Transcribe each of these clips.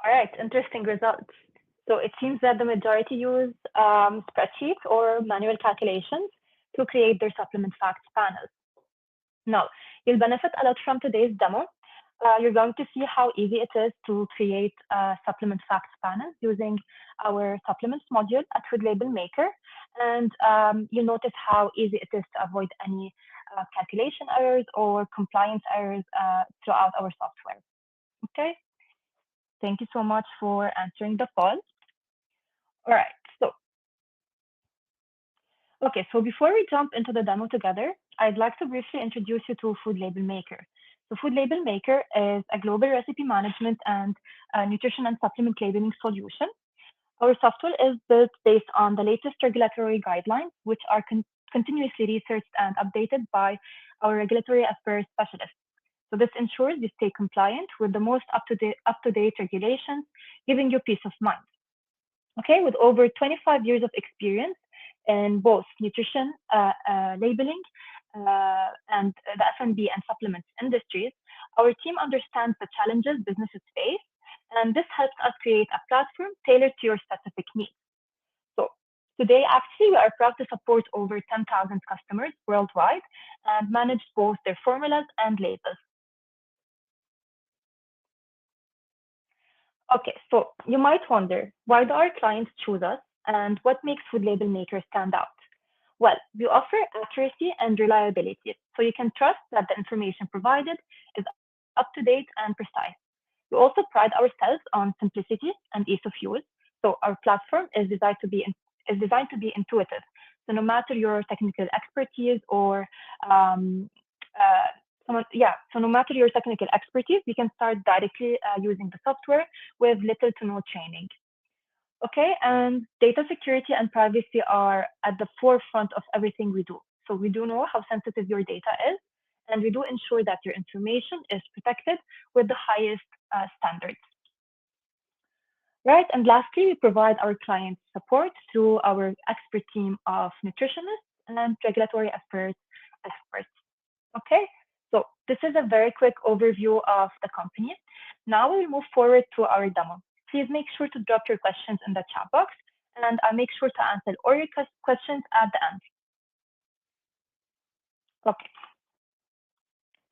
All right, interesting results. So it seems that the majority use spreadsheets or manual calculations to create their supplement facts panels. Now, you'll benefit a lot from today's demo. You're going to see how easy it is to create a supplement facts panel using our supplements module at Food Label Maker. And you'll notice how easy it is to avoid any calculation errors or compliance errors throughout our software. Okay, thank you so much for answering the call. All right, so before we jump into the demo together, I'd like to briefly introduce you to Food Label Maker. So Food Label Maker is a global recipe management and nutrition and supplement labeling solution. Our software is built based on the latest regulatory guidelines, which are continuously researched and updated by our regulatory affairs specialists. So this ensures you stay compliant with the most up-to-date regulations, giving you peace of mind. Okay, with over 25 years of experience in both nutrition labeling and the F&B and supplements industries, our team understands the challenges businesses face, and this helps us create a platform tailored to your specific needs. So today, actually, we are proud to support over 10,000 customers worldwide and manage both their formulas and labels. Okay, so you might wonder, why do our clients choose us and what makes Food Label Maker stand out? Well, we offer accuracy and reliability, so you can trust that the information provided is up to date and precise. We also pride ourselves on simplicity and ease of use, so our platform is designed to be intuitive. So no matter your technical expertise or so no matter your technical expertise, you can start directly using the software with little to no training. Okay, and data security and privacy are at the forefront of everything we do. So we do know how sensitive your data is, and we do ensure that your information is protected with the highest standards. Right, and lastly, we provide our clients support through our expert team of nutritionists and regulatory affairs experts. Okay, so this is a very quick overview of the company. Now we'll move forward to our demo. Please make sure to drop your questions in the chat box, and I'll make sure to answer all your questions at the end. Okay.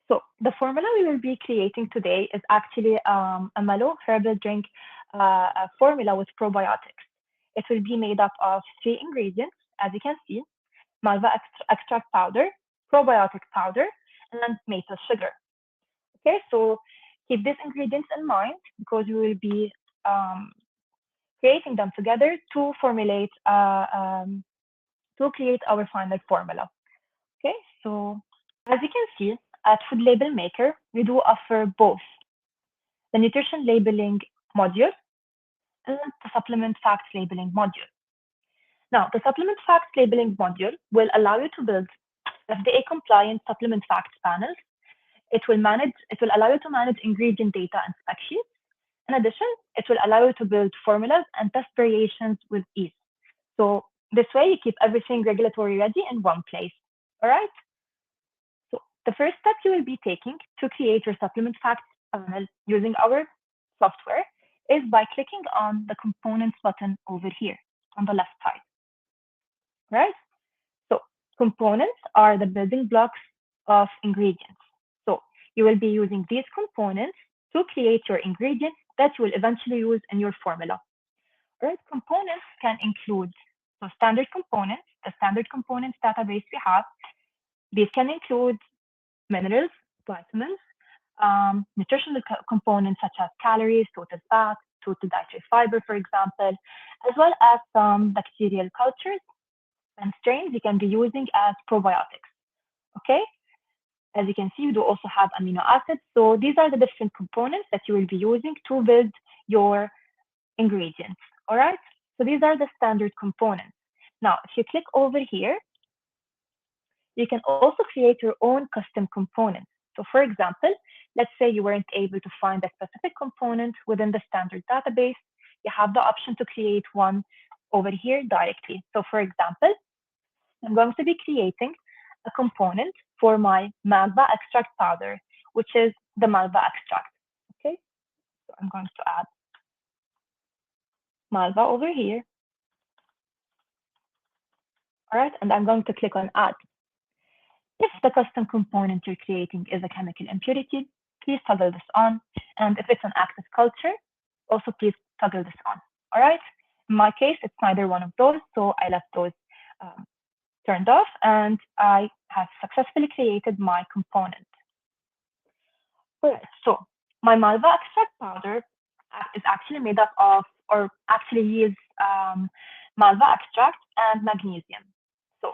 So the formula we will be creating today is actually a Mallow Herbal Drink formula with probiotics. It will be made up of 3 ingredients, as you can see: malva extract powder, probiotic powder, and maple sugar. Okay, so keep these ingredients in mind because we will be creating them together to formulate to create our final formula. Okay, so as you can see, at Food Label Maker, we do offer both the nutrition labeling module and the supplement facts labeling module. Now, the supplement facts labeling module will allow you to build FDA-compliant supplement facts panels. It will allow you to manage ingredient data and spec sheets. In addition, it will allow you to build formulas and test variations with ease. So this way, you keep everything regulatory ready in one place. All right? So the first step you will be taking to create your supplement facts panel using our software is by clicking on the components button over here on the left side. Right? So components are the building blocks of ingredients. So you will be using these components to create your ingredients that you will eventually use in your formula. All right? Components can include standard components, the standard components database we have. These can include minerals, vitamins, nutritional components such as calories, total fat, total dietary fiber, for example, as well as some bacterial cultures and strains you can be using as probiotics. Okay? As you can see, you do also have amino acids. So these are the different components that you will be using to build your ingredients. All right? So these are the standard components. Now, if you click over here, you can also create your own custom components. So for example, let's say you weren't able to find a specific component within the standard database. You have the option to create one over here directly. So for example, I'm going to be creating a component for my malva extract powder, which is the malva extract. Okay, so I'm going to add Malva over here. All right, and I'm going to click on add. If the custom component you're creating is a chemical impurity, please toggle this on. And if it's an active culture, also please toggle this on. All right. In my case, it's neither one of those, so I left those um, turned off, and I have successfully created my component. All right. So my Malva extract powder is actually made up of, or actually use Malva extract and magnesium. So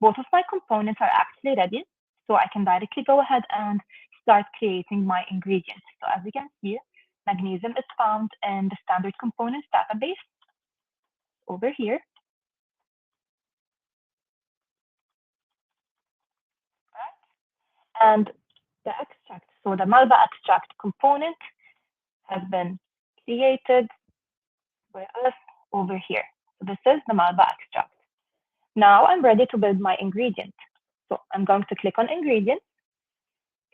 both of my components are actually ready, so I can directly go ahead and start creating my ingredients. So as you can see, magnesium is found in the standard components database over here. And the extract, so the Malva extract component has been created by us over here. So this is the Malva extract. Now I'm ready to build my ingredient. So I'm going to click on ingredients,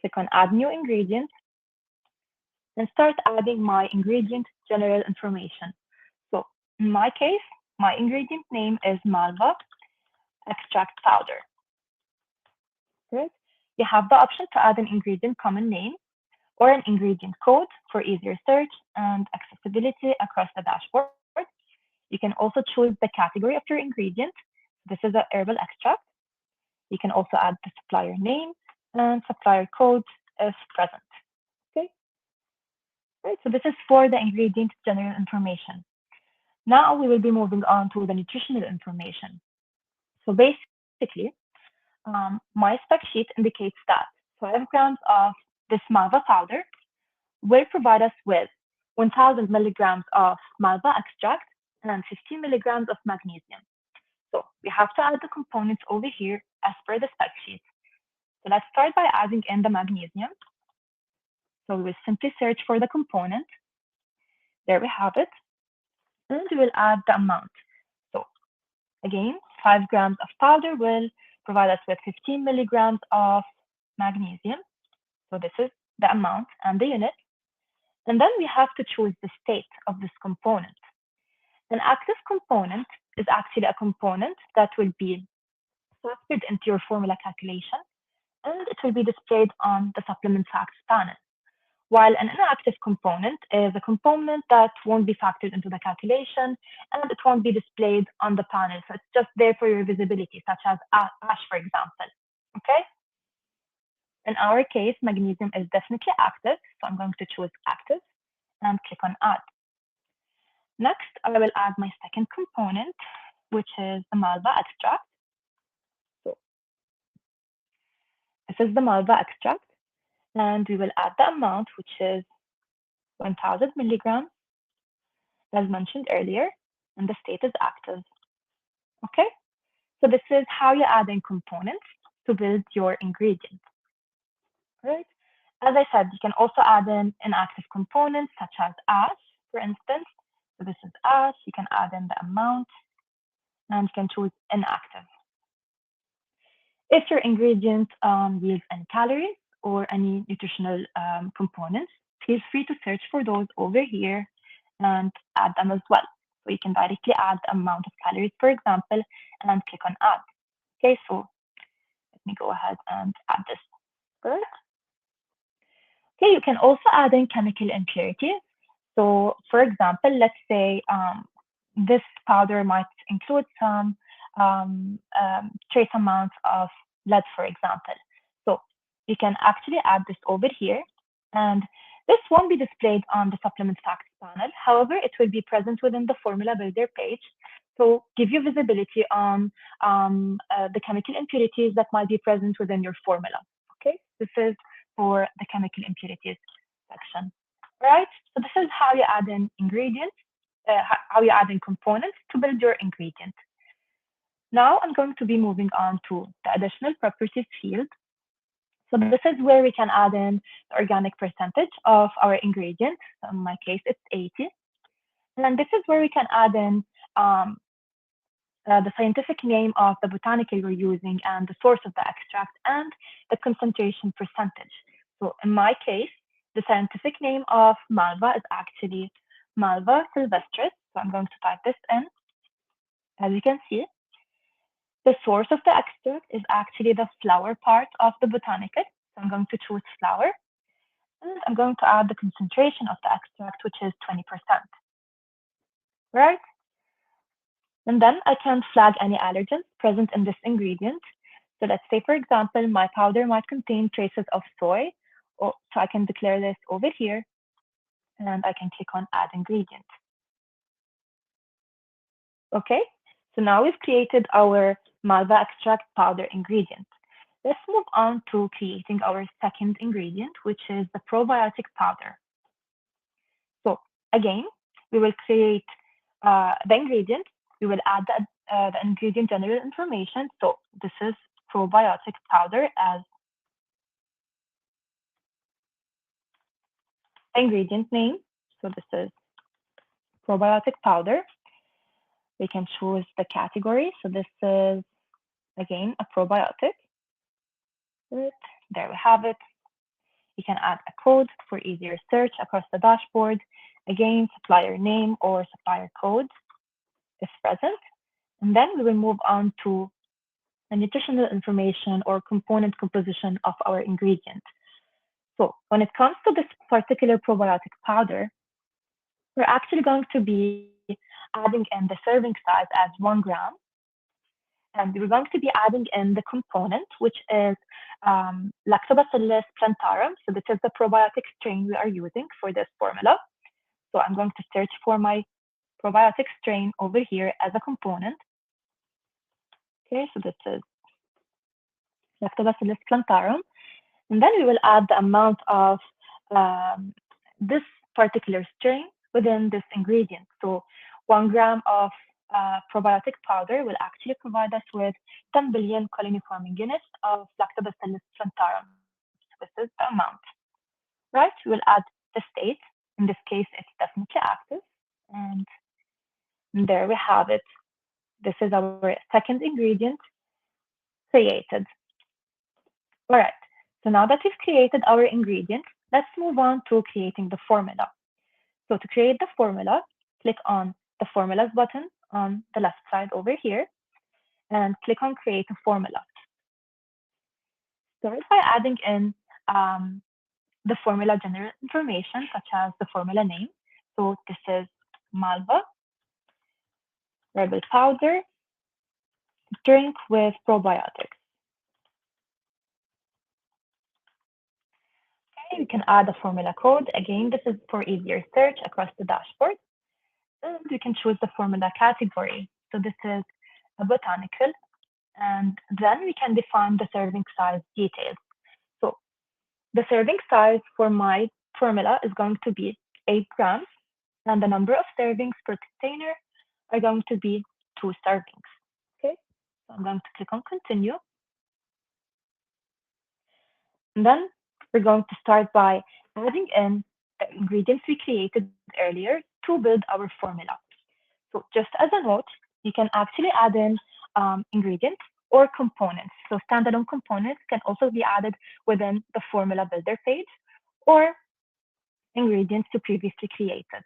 click on add new ingredient, and start adding my ingredient general information. So in my case, my ingredient name is Malva extract powder. Right? You have the option to add an ingredient common name or an ingredient code for easier search and accessibility across the dashboard. You can also choose the category of your ingredient. This is a herbal extract. You can also add the supplier name and supplier code if present. Okay. Right. So this is for the ingredient general information. Now we will be moving on to the nutritional information. So basically, my spec sheet indicates that 5 grams of this Malva powder will provide us with 1,000 milligrams of Malva extract and 50 milligrams of magnesium. So we have to add the components over here as per the spec sheet. So let's start by adding in the magnesium. So we will simply search for the component. There we have it. And we will add the amount. So again, 5 grams of powder will provide us with 15 milligrams of magnesium. So this is the amount and the unit. And then we have to choose the state of this component. An active component is actually a component that will be factored into your formula calculation, and it will be displayed on the supplement facts panel. While an inactive component is a component that won't be factored into the calculation, and it won't be displayed on the panel. So it's just there for your visibility, such as ash, for example. Okay? In our case, magnesium is definitely active, so I'm going to choose active and click on add. Next, I will add my second component, which is the Malva extract. So this is the Malva extract, and we will add the amount, which is 1,000 milligrams, as mentioned earlier, and the state is active. Okay, so this is how you add in components to build your ingredient. Right? As I said, you can also add in inactive components such as ash, for instance. So this is ash. You can add in the amount, and you can choose inactive. If your ingredient yields any calories or any nutritional components, feel free to search for those over here and add them as well. So you can directly add the amount of calories, for example, and click on add. Okay, so let me go ahead and add this first. Okay, you can also add in chemical impurities. So for example, let's say this powder might include some trace amounts of lead, for example. So you can actually add this over here, and this won't be displayed on the supplement facts panel. However, it will be present within the formula builder page to give you visibility on the chemical impurities that might be present within your formula. Okay, this is for the chemical impurities section. All right, so this is how you add in ingredients, how you add in components to build your ingredient. Now I'm going to be moving on to the additional properties field. So this is where we can add in the organic percentage of our ingredient. So in my case, it's 80. And this is where we can add in the scientific name of the botanical we're using and the source of the extract and the concentration percentage. So in my case, the scientific name of Malva is actually Malva sylvestris. So I'm going to type this in. As you can see, the source of the extract is actually the flower part of the botanical. So I'm going to choose flower, and I'm going to add the concentration of the extract, which is 20%, right? And then I can flag any allergens present in this ingredient. So let's say, for example, my powder might contain traces of soy, so I can declare this over here, and I can click on Add Ingredient. Okay, so now we've created our malva extract powder ingredient. Let's move on to creating our second ingredient, which is the probiotic powder. So again, we will create the ingredient. We will add the ingredient general information. So this is probiotic powder as ingredient name. So this is probiotic powder. We can choose the category. So this is, again, a probiotic. There we have it. You can add a code for easier search across the dashboard. Again, supplier name or supplier code is present. And then we will move on to the nutritional information or component composition of our ingredient. So when it comes to this particular probiotic powder, we're actually going to be adding in the serving size as 1 gram. And we're going to be adding in the component, which is Lactobacillus plantarum. So this is the probiotic strain we are using for this formula. So I'm going to search for my probiotic strain over here as a component. Okay, so this is Lactobacillus plantarum. And then we will add the amount of this particular strain within this ingredient. So 1 gram of probiotic powder will actually provide us with 10 billion colony-forming units of Lactobacillus plantarum. This is the amount, right? We'll add the state. In this case, it's definitely active. And there we have it. This is our second ingredient created. All right. So now that we've created our ingredient, let's move on to creating the formula. So to create the formula, click on the formulas button on the left side over here and click on create a formula. Start by adding in the formula general information such as the formula name. So this is Malva Herbal Powder Drink with Probiotics. Okay, we can add a formula code. Again, this is for easier search across the dashboard. And we can choose the formula category. So this is a botanical. And then we can define the serving size details. So the serving size for my formula is going to be 8 grams, and the number of servings per container are going to be 2 servings. Okay, so I'm going to click on continue. And then we're going to start by adding in the ingredients we created earlier to build our formula. So just as a note, you can actually add in ingredients or components. So standalone components can also be added within the formula builder page or ingredients you previously created.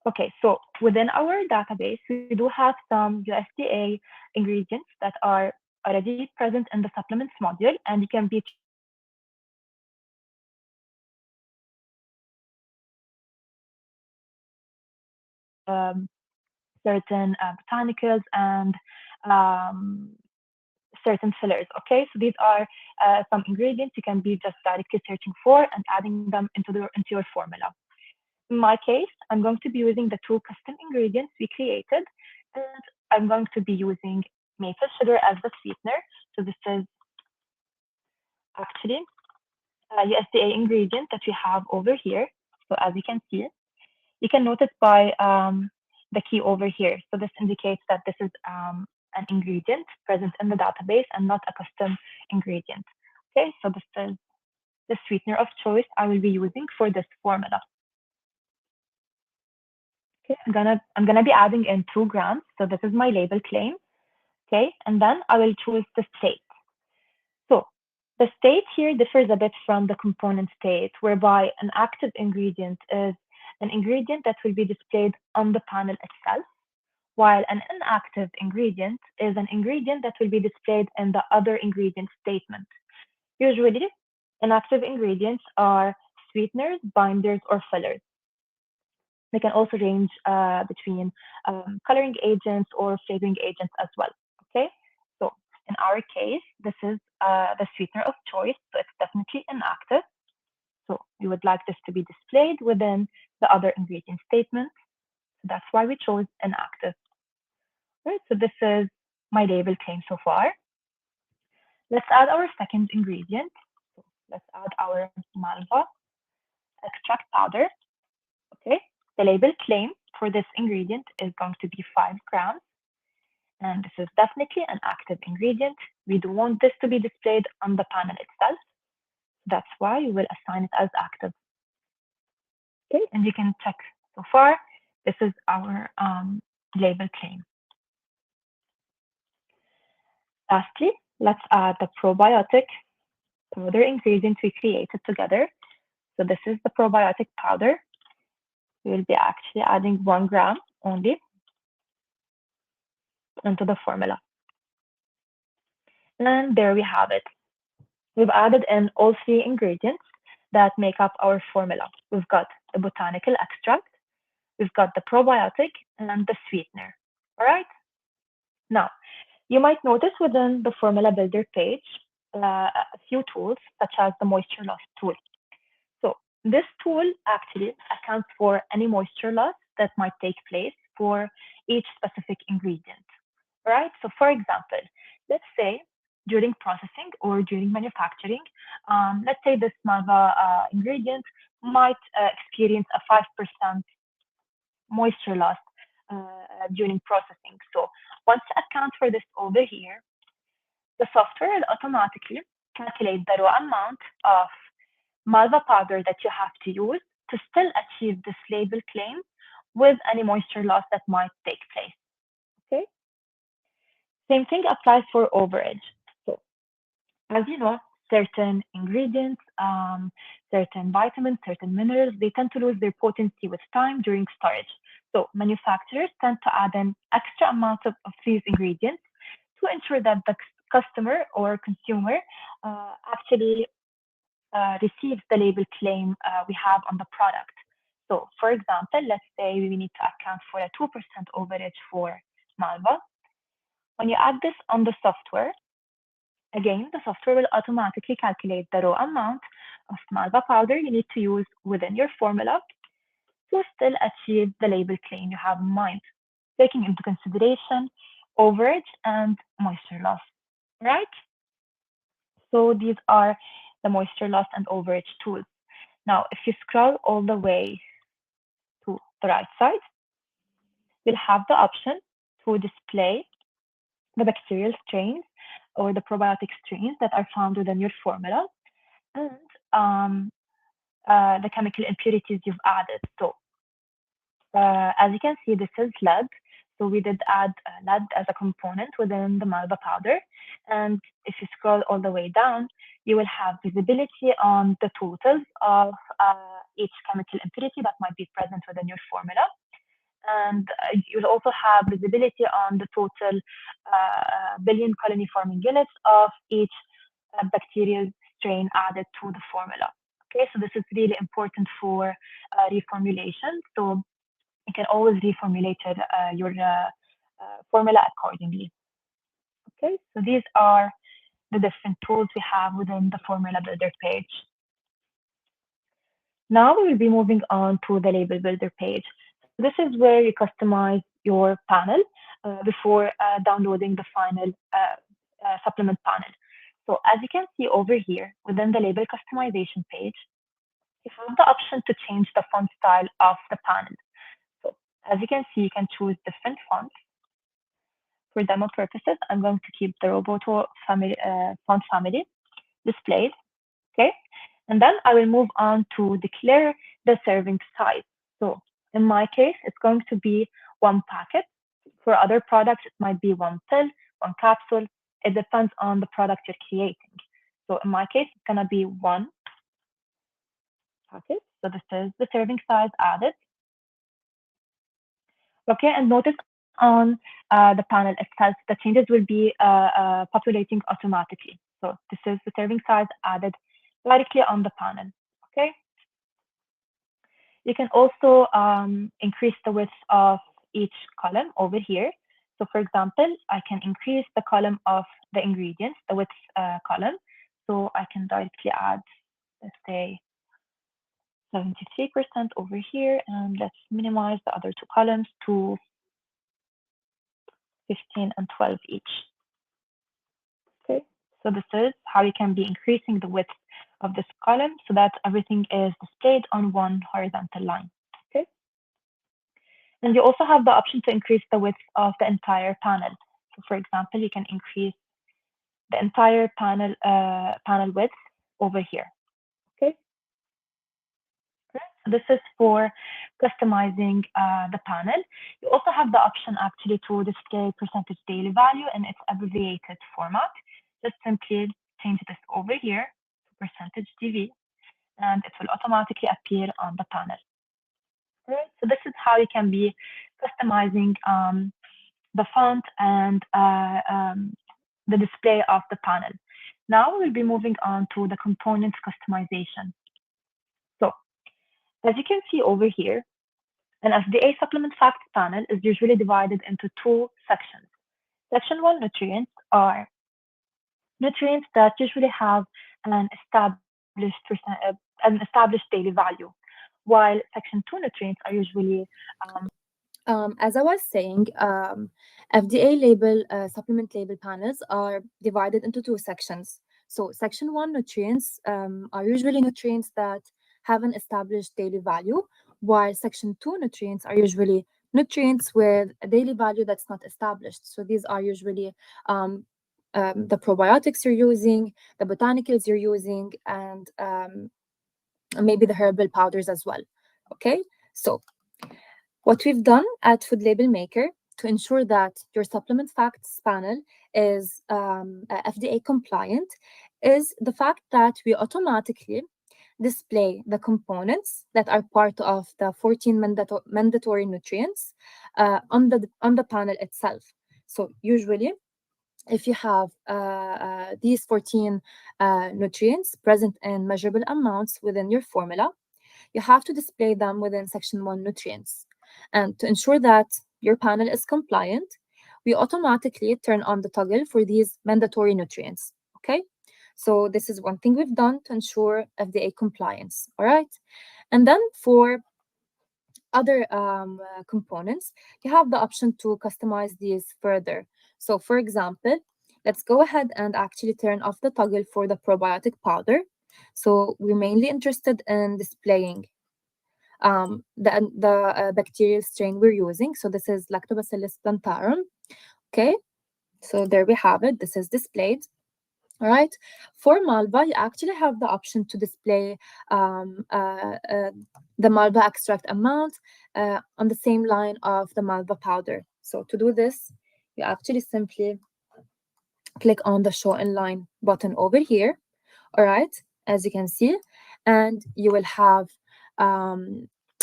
Okay, so within our database, we do have some USDA ingredients that are already present in the supplements module, and you can be certain botanicals and certain fillers. Okay, so these are some ingredients you can be just directly searching for and adding them into your formula. In my case, I'm going to be using the 2 custom ingredients we created, and I'm going to be using maple sugar as the sweetener. So this is actually a USDA ingredient that we have over here. So as you can see, you can notice by the key over here. So this indicates that this is an ingredient present in the database and not a custom ingredient. Okay, so this is the sweetener of choice I will be using for this formula. Okay, I'm gonna be adding in 2 grams. So this is my label claim. Okay, and then I will choose the state. So the state here differs a bit from the component state, whereby an active ingredient is an ingredient that will be displayed on the panel itself, while an inactive ingredient is an ingredient that will be displayed in the other ingredient statement. Usually, inactive ingredients are sweeteners, binders, or fillers. They can also range between coloring agents or flavoring agents as well. Okay, so in our case, this is the sweetener of choice, so it's definitely inactive. So we would like this to be displayed within the other ingredient statement. So that's why we chose inactive. Right, so this is my label claim so far. Let's add our second ingredient. So let's add our malva extract powder. Okay, the label claim for this ingredient is going to be 5 grams. And this is definitely an active ingredient. We do want this to be displayed on the panel itself. That's why we will assign it as active. Okay, and you can check so far. This is our label claim. Lastly, let's add the probiotic powder ingredient we created together. So this is the probiotic powder. We will be actually adding 1 gram only into the formula. And there we have it. We've added in all 3 ingredients that make up our formula. We've got the botanical extract, we've got the probiotic, and the sweetener. All right? Now, you might notice within the formula builder page a few tools, such as the moisture loss tool. So this tool actually accounts for any moisture loss that might take place for each specific ingredient. All right? So for example, let's say during processing or during manufacturing, let's say this malva ingredient might experience a 5% moisture loss during processing. So once you account for this over here, the software will automatically calculate the raw amount of malva powder that you have to use to still achieve this label claim with any moisture loss that might take place. Okay? Same thing applies for overage. So as you know, certain ingredients, certain vitamins, certain minerals, they tend to lose their potency with time during storage. So manufacturers tend to add an extra amount of these ingredients to ensure that the customer or consumer actually receives the label claim we have on the product. So for example, let's say we need to account for a 2% overage for malva. When you add this on the software, again, the software will automatically calculate the raw amount of malva powder you need to use within your formula to still achieve the label claim you have in mind, taking into consideration overage and moisture loss, right? So these are the moisture loss and overage tools. Now, if you scroll all the way to the right side, you'll have the option to display the bacterial strains or the probiotic strains that are found within your formula and the chemical impurities you've added. So as you can see, this is lead. So we did add lead as a component within the malva powder. And if you scroll all the way down, you will have visibility on the totals of each chemical impurity that might be present within your formula. And you'll also have visibility on the total billion colony forming units of each bacterial strain added to the formula. Okay, so this is really important for reformulation. So you can always reformulate your formula accordingly. Okay, so these are the different tools we have within the formula builder page. Now we will be moving on to the label builder page. This is where you customize your panel before downloading the final supplement panel. So as you can see over here within the label customization page, you have the option to change the font style of the panel. So as you can see, you can choose different fonts. For demo purposes, I'm going to keep the Roboto family, font family displayed. Okay, and then I will move on to declare the serving size. So in my case, it's going to be 1 packet. For other products, it might be 1 pill, 1 capsule. It depends on the product you're creating. So in my case, it's going to be 1 packet. So this is the serving size added. Okay, and notice on the panel itself, the changes will be populating automatically. So this is the serving size added directly on the panel. Okay, you can also increase the width of each column over here. So for example, I can increase the column of the ingredients, the width column. So I can directly add, let's say, 73% over here, and let's minimize the other two columns to 15 and 12 each. Okay, so this is how you can be increasing the width of this column so that everything is displayed on one horizontal line. Okay, and you also have the option to increase the width of the entire panel. So for example, you can increase the entire panel width over here. Okay, so this is for customizing the panel. You also have the option actually to display percentage daily value in its abbreviated format. Just simply change this over here to percentage DV, and it will automatically appear on the panel. Okay? So this is how you can be customizing the font and the display of the panel. Now we'll be moving on to the components customization. So as you can see over here, an FDA supplement facts panel is usually divided into two sections. Section 1 nutrients are nutrients that usually have an established daily value, while section 2 nutrients are usually As I was saying, FDA label supplement label panels are divided into two sections. So section 1 nutrients are usually nutrients that have an established daily value, while section 2 nutrients are usually nutrients with a daily value that's not established. So these are usually the probiotics you're using, the botanicals you're using, and maybe the herbal powders as well. Okay, so what we've done at Food Label Maker to ensure that your supplement facts panel is FDA compliant is the fact that we automatically display the components that are part of the 14 mandatory nutrients on the panel itself. So usually, if you have these 14 nutrients present in measurable amounts within your formula, you have to display them within section 1 nutrients. And to ensure that your panel is compliant, we automatically turn on the toggle for these mandatory nutrients. Okay, so this is one thing we've done to ensure FDA compliance. All right, and then for other components, you have the option to customize these further. So for example, let's go ahead and actually turn off the toggle for the probiotic powder. So we're mainly interested in displaying the bacterial strain we're using. So this is Lactobacillus plantarum. Okay, so there we have it. This is displayed. All right. For Malva, you actually have the option to display the Malva extract amount on the same line of the Malva powder. So to do this, you actually simply click on the Show in Line button over here. All right, as you can see, and you will have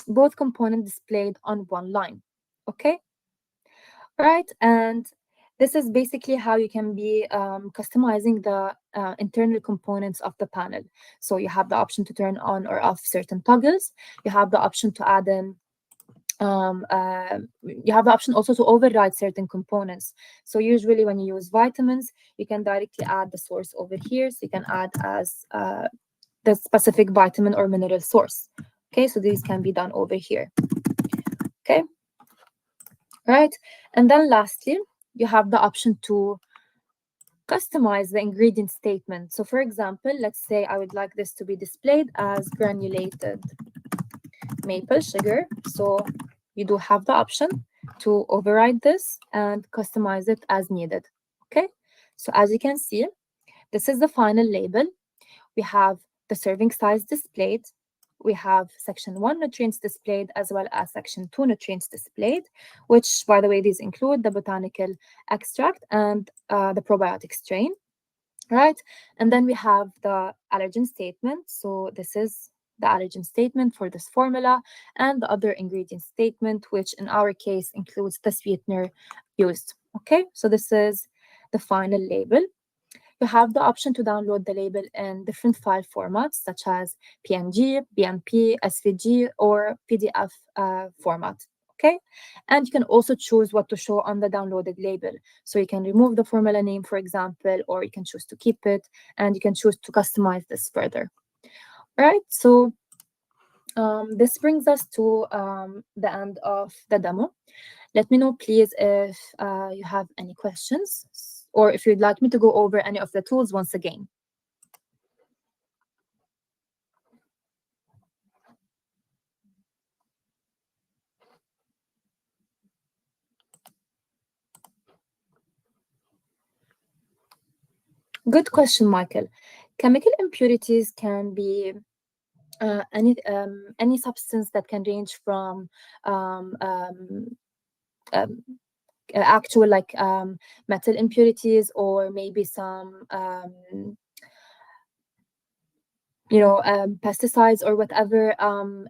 both components displayed on one line. Okay, all right, and this is basically how you can be customizing the internal components of the panel. So you have the option to turn on or off certain toggles. You have the option to add in you have the option also to override certain components. So usually when you use vitamins, you can directly add the source over here. So you can add as the specific vitamin or mineral source. Okay, so these can be done over here. Okay, right. And then lastly, you have the option to customize the ingredient statement. So for example, let's say I would like this to be displayed as granulated maple sugar. So you do have the option to override this and customize it as needed. Okay, so as you can see, this is the final label. We have the serving size displayed. We have section 1 nutrients displayed as well as section 2 nutrients displayed, which, by the way, these include the botanical extract and the probiotic strain, right? And then we have the allergen statement. So this is the allergen statement for this formula, and the other ingredient statement, which in our case includes the sweetener used. Okay, so this is the final label. You have the option to download the label in different file formats such as PNG, BMP, SVG, or PDF format. Okay, and you can also choose what to show on the downloaded label. So you can remove the formula name, for example, or you can choose to keep it, and you can choose to customize this further. All right, so this brings us to the end of the demo. Let me know, please, if you have any questions or if you'd like me to go over any of the tools once again. Good question, Michael. Chemical impurities can be any substance that can range from actual metal impurities, or maybe some pesticides or whatever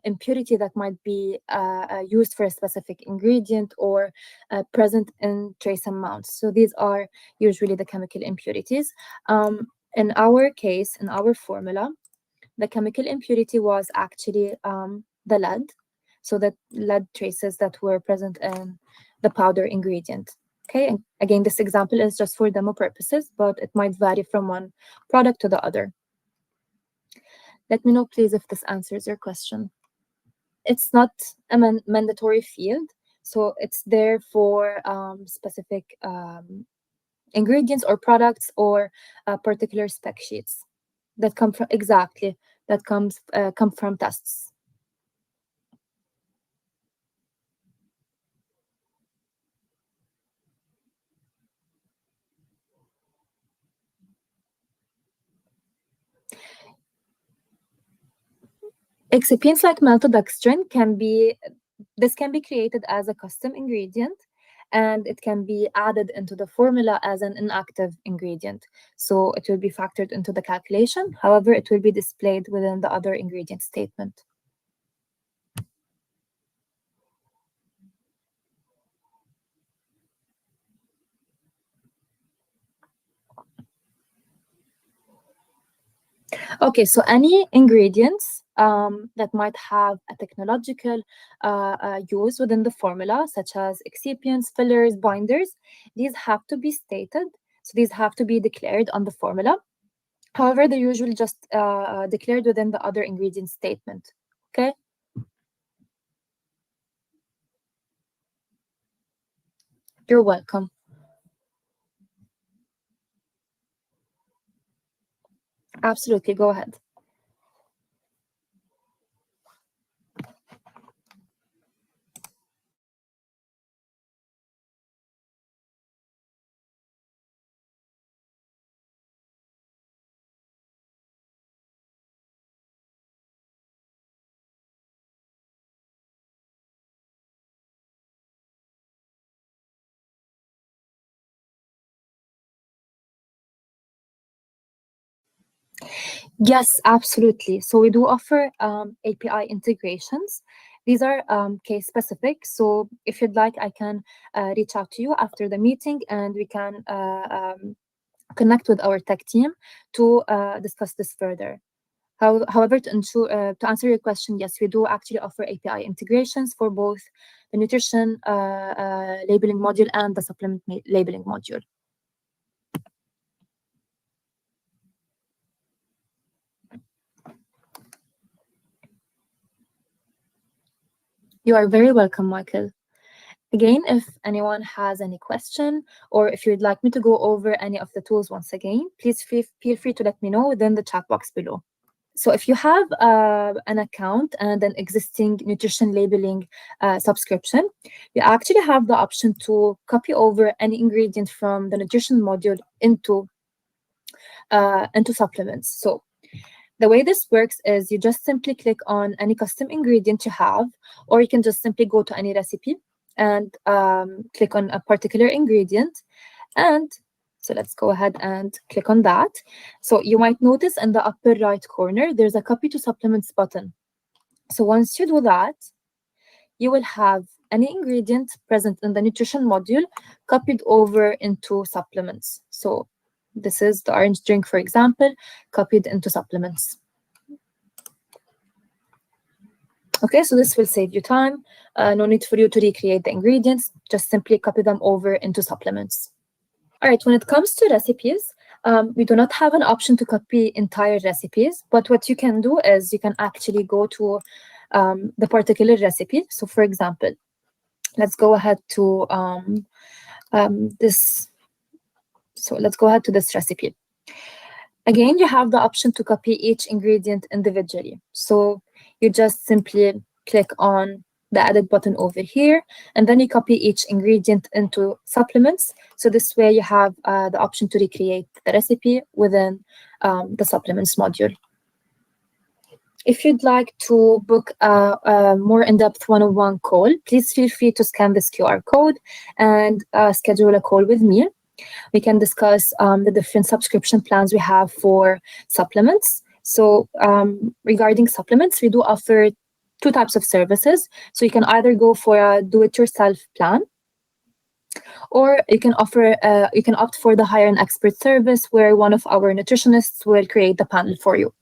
impurity that might be used for a specific ingredient or present in trace amounts. So these are usually the chemical impurities. In our case, in our formula, the chemical impurity was actually the lead. So the lead traces that were present in the powder ingredient. Okay, and again, this example is just for demo purposes, but it might vary from one product to the other. Let me know, please, if this answers your question. It's not a mandatory field, so it's there for specific ingredients or products or particular spec sheets that come from come from tests. Excipients like maltodextrin can be created as a custom ingredient, and it can be added into the formula as an inactive ingredient. So it will be factored into the calculation. However, it will be displayed within the other ingredient statement. Okay, so any ingredients that might have a technological use within the formula, such as excipients, fillers, binders, these have to be stated. So these have to be declared on the formula. However, they're usually just declared within the other ingredient statement. Okay? You're welcome. Absolutely, go ahead. Yes, absolutely. So we do offer API integrations. These are case specific. So if you'd like, I can reach out to you after the meeting, and we can connect with our tech team to discuss this further. However, to answer your question, yes, we do actually offer API integrations for both the nutrition labeling module and the supplement labeling module. You are very welcome, Michael. Again, if anyone has any question, or if you'd like me to go over any of the tools once again, please feel free to let me know within the chat box below. So if you have an account and an existing nutrition labeling subscription, you actually have the option to copy over any ingredient from the nutrition module into supplements. So the way this works is you just simply click on any custom ingredient you have, or you can just simply go to any recipe and click on a particular ingredient and So let's go ahead and click on that. So you might notice in the upper right corner, there's a copy to supplements button. So once you do that, you will have any ingredient present in the nutrition module copied over into supplements. So this is the orange drink, for example, copied into supplements. Okay, so this will save you time. No need for you to recreate the ingredients. Just simply copy them over into supplements. All right, when it comes to recipes, we do not have an option to copy entire recipes, but what you can do is you can actually go to the particular recipe. So for example, let's go ahead to this. So let's go ahead to this recipe. Again, you have the option to copy each ingredient individually. So you just simply click on the edit button over here, and then you copy each ingredient into supplements. So this way you have the option to recreate the recipe within the supplements module. If you'd like to book a more in-depth one-on-one call, please feel free to scan this QR code and schedule a call with me. We can discuss the different subscription plans we have for supplements. So regarding supplements, we do offer two types of services. So you can either go for a do-it-yourself plan, or you can opt for the hire an expert service where one of our nutritionists will create the panel for you.